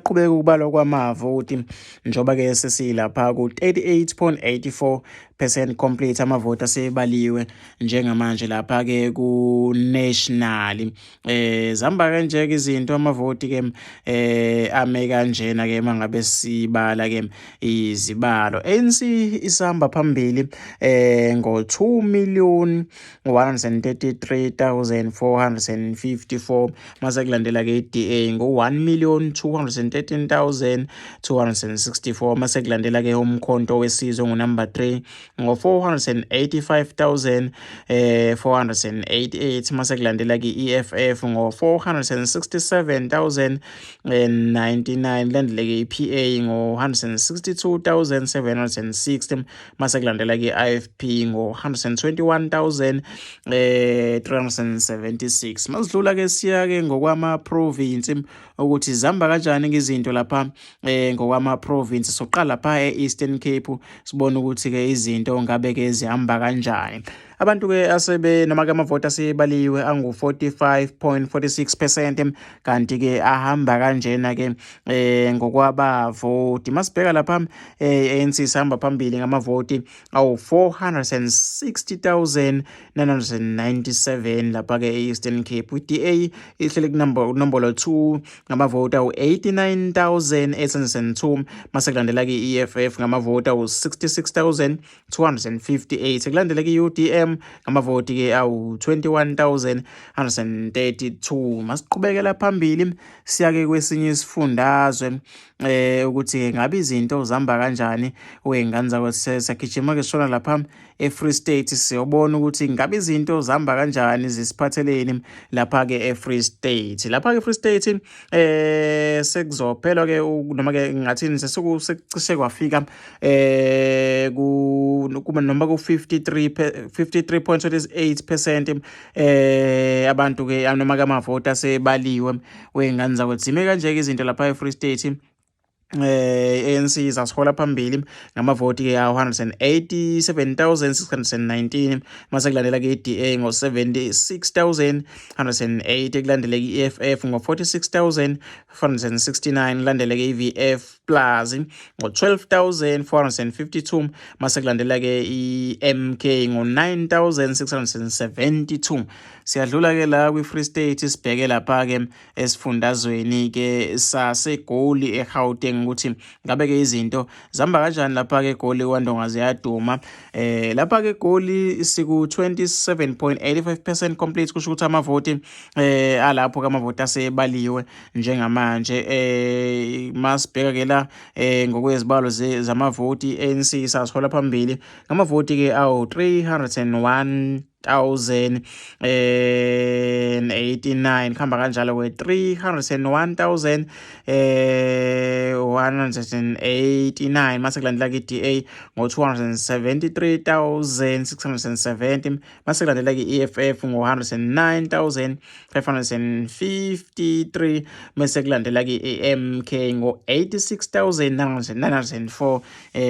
Qhubeka ukubalwa kwamavoti njoba ke sesilapha ku 38.84% complete amavoti asebaliwe njengamanje lapha ke ku national. Zihamba kanje ke izinto amavoti ke ame kanjena ke mangabe sibala ke izibalo. ANC isihamba phambili ngo 2,133,454 mase kulandela ke iDA ngo 1,213,264 mase kulandela ke umkhonto wesizwe ngo number 3 ngo 485,488 mase kulandela ke EFF ngo 467,099 landele ke iPA ngo 162,760 mase kulandela ke IFP ngo 121,376 masidlula ke siya ke ngokwama province ukuthi zihamba kanjani ke izinto lapha ngokwama province. Soqala lapha eEastern Cape sibona ukuthi ke izinto ngabe ke zihamba kanjani. Abantu ke asebe noma ke amavoti asebaliwe angu 45.46% kanti ke ahamba kanjena ke ngokwabavoti. Masibheka lapha ANC sihamba phambili ngamavoti awu 460,997 lapha ke eEastern Cape. iDA ihlele kunombolo 2 ngamavoti awu 89,802 mase kulandela ke EFF ngamavoti awu 66,258 kulandela ke UDM ngamavoti ke awu 21,132. Masiqhubekela phambili siya ke kwesinye isifundazwe ukuthi ngabe izinto zihamba kanjani. Wengane zakho sagijima ke sishona lapha eFree State siyobona ukuthi ngabe izinto zihamba kanjani zisiphatheleni lapha ke eFree State. Lapha ke Free State sekuzophela ke noma ke ngathini sekucishe kwafika kuba noma ku 53.28% abantu ke noma ke amavoti asebaliwe. Wengane zakho zime kanje ke izinto lapha eFree State. ANC izasihola phambili ngamavoti ke 187,619 mase kulandela ke iDA ngo 76,108 kulandela ke EFF ngo 46,469 kulandela ke iVF Plus ngo 12,452 mase kulandela ke iMK ngo 9,672. Siyadlula ke la kwiFree State sibheke lapha ke esifundazweni ke saseGoli eGauteng ukuthi ngabe ke izinto zihamba kanjani lapha ke eGoli kwandonga ziyaduma. Lapha ke eGoli siku 27.85% complete kusho ukuthi amavoti alapho ke amavoti asebaliwe njengamanje. Masibheka ke la ngokwezibalo zamavoti ANC sasihola phambili ngamavoti ke awu 301,089 khamba kanjalo kwe 301,189 mase kulandela ke iDA ngo 273,670 mase kulandela ke EFF ngo 109,553 mase kulandela ke iMK ngo 86,904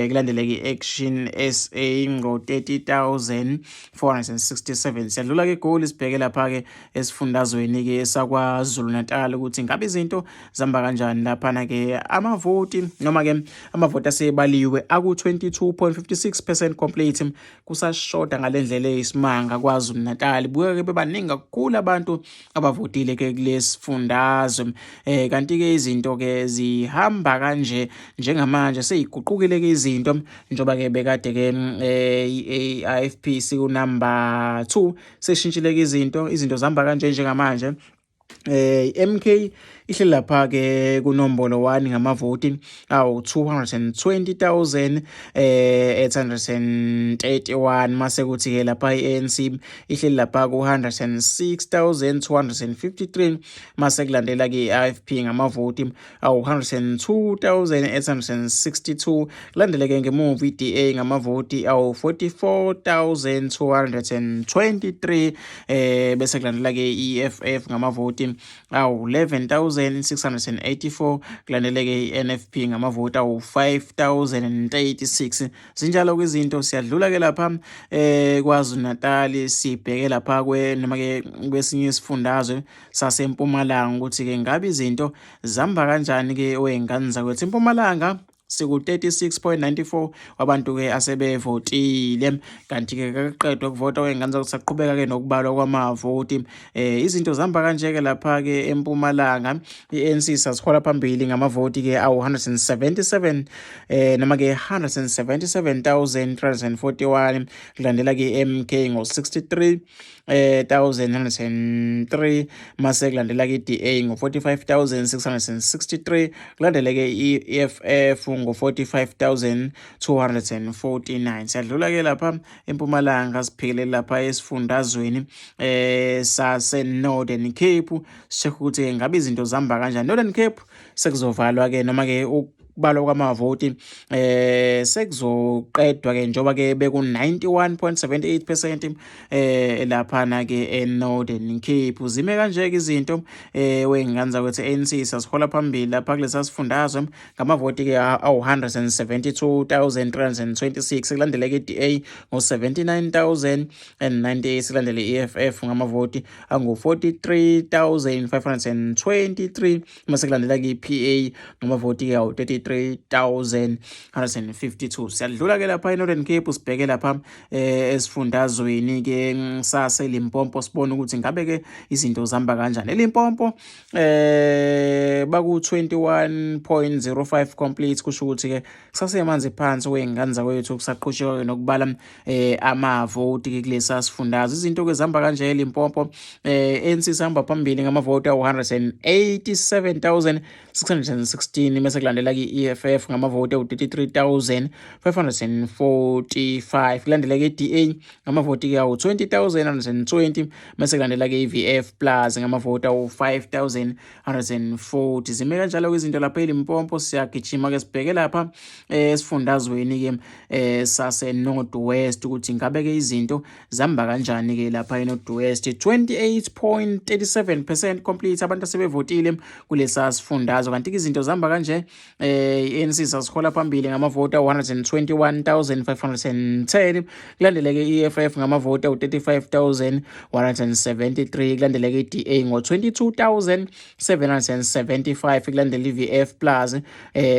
kulandela ke Action SA ngo 30,467. Siyadlula ke eGoli sibheke lapha ke esifundazweni ke sakwaZulu Natal ukuthi ngabe izinto zihamba kanjani lapha na ke amavoti noma ke amavoti asebaliwe aku 22.56% complete kusashoda ngalendlela eyisimanga kwaZulu Natal. Buka ke bebaningi kakhulu abantu abavotile ke kulesifundazwe. Kanti ke izinto ke zihamba kanje njengamanje seyiguqukile ke izinto njoba ke bekade ke iIFP siku number 2 seshintshile ke izinto zihamba kanje njengamanje. MK ihleli lapha ke kunombolo 1 ngamavoti awu 220,831 mase kuthi ke lapha iANC ihleli lapha ku 106,253 mase kulandela ke iIFP ngamavoti awu 102,862 kulandela ke ngemuva iDA ngamavoti awu 44,223 bese kulandela ke iEFF ngamavoti awu 11,000 5,684, kulandeleke i-NFP ngamavoti awu-5,036. Zinjalo-ke izinto. Siyadlula-ke lapha KwaZulu Natal, sibheke lapha noma ke kwesinye isifundazwe saseMpumalanga ukuthi-ke ngabe izinto zihamba kanjani-ke wey'ngane zakwethu. eMpumalanga siku-36.94 wabantu-ke asebevotile, kanti-ke kaqedwa ukuvota wey'ngane zakwethu saqhubeka-ke nokubalwa kwamavoti. Izinto zihamba kanje-ke lapha-ke eMpumalanga. i-ANC sasihola phambili ngamavoti-ke awu-177 noma-ke 177,341, kulandela-ke i-MK ngo-63,103, mase kulandela-ke i-DA ngo-45,663, kulandele-ke i-EFF ngo-45,249. Siyadlula-ke lapha eMpumalanga, siphekelele lapha esifundazweni sase-Northern Cape, sishekhe ukuthi ngabe izinto zihamba kanjani. Northern Cape sekuzovalwa-ke noma-ke ukubalwa kwamavoti sekuzoqedwa-ke njengoba-ke beku-91.78% laphana-ke eNorthern Cape. Zime kanje-ke izinto wey'ngane zakwethu. ANC sasihola phambili lapha kulesa sifundazwe ngamavoti-ke awu-172,326, kulandeleke i-DA ngo-79,098, kulandele i-EFF ngamavoti angu-43,523, mase kulandela-ke i-PA ngamavoti-ke awu-33,152. Siyadlula-ke lapha eNorthern Cape, sibheke lapha esifundazweni-ke sase-Limpopo, sibone ukuthi ngabe-ke izinto zihamba kanjani. eLimpopo baku-21.05 complete, kusho ukuthi-ke kusasemanzi phansi wey'ngane zakwethu, kusaqhutshekwa nokubala amavoti-ke kulesa sifundazwe. Izinto-ke zihamba kanje eLimpopo. ANC sihamba phambili ngamavoti awu-187,616, mase kulandela-ke i-EFF ngamavoti awu-33,545, kulandeleke i-DA ngamavoti-ke awu-20,120, mase kulandela-ke i-VF Plus ngamavoti awu-5,140. Zime kanjalo kwizinto lapha eLimpopo. Siyagijima-ke sibheke lapha esifundazweni-ke sase-North West ukuthi ngabe-ke izinto zihamba kanjani-ke lapha e-North West. 28.37% complete abantu asebevotile kulesa sifundazwe, kanti-ke izinto zihamba kanje. i-ANC sasihola phambili ngamavoti awu-121,510, kulandeleke i-EFF ngamavoti awu-35,173, kulandeleke i-DA ngo-22,775, kulandele i-VF Plus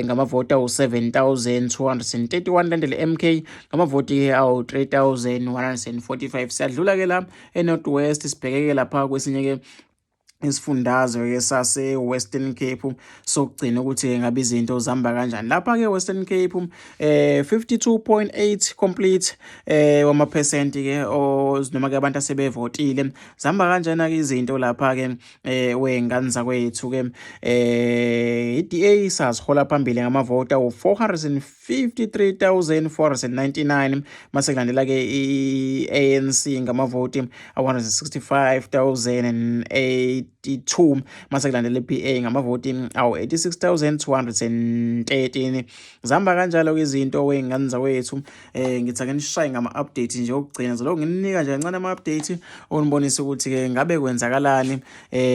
ngamavoti awu-7,231, kulandele MK ngamavoti awu-3,145. Siyadlula-ke la eNorth West, sibhekeke lapha kwesinye-ke isifundazwe-ke sase-Western Cape, sokugcina ukuthi ngabe izinto zihamba kanjani lapha-ke Western Cape. 52.8 complete wamaphesenti-ke noma-ke abantu asebevotile. Zihamba kanjani-ke izinto lapha-ke wey'ngane zakwethu-ke. i-DA sasihola phambili ngamavoti awu-453,499, mase kulandela-ke i-ANC ngamavoti awu-165,082, mase kulandela i-PA ngamavoti awu-86,213. Zihamba kanjalo-ke izinto wey'ngane zakwethu. Ngithi ake nishaye ngama-update nje okugcina, zolo nginika nje kancane ama-update onibonisa ukuthi-ke ngabe kwenzakalani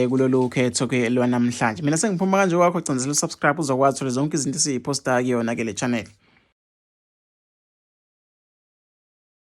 kulolu khetho-ke lwanamhlanje. Mina sengiphuma kanje kwakho, gcinizela usubscribe uzokwazi ukuthola zonke izinto esiyiphosta kuyona-ke le channel.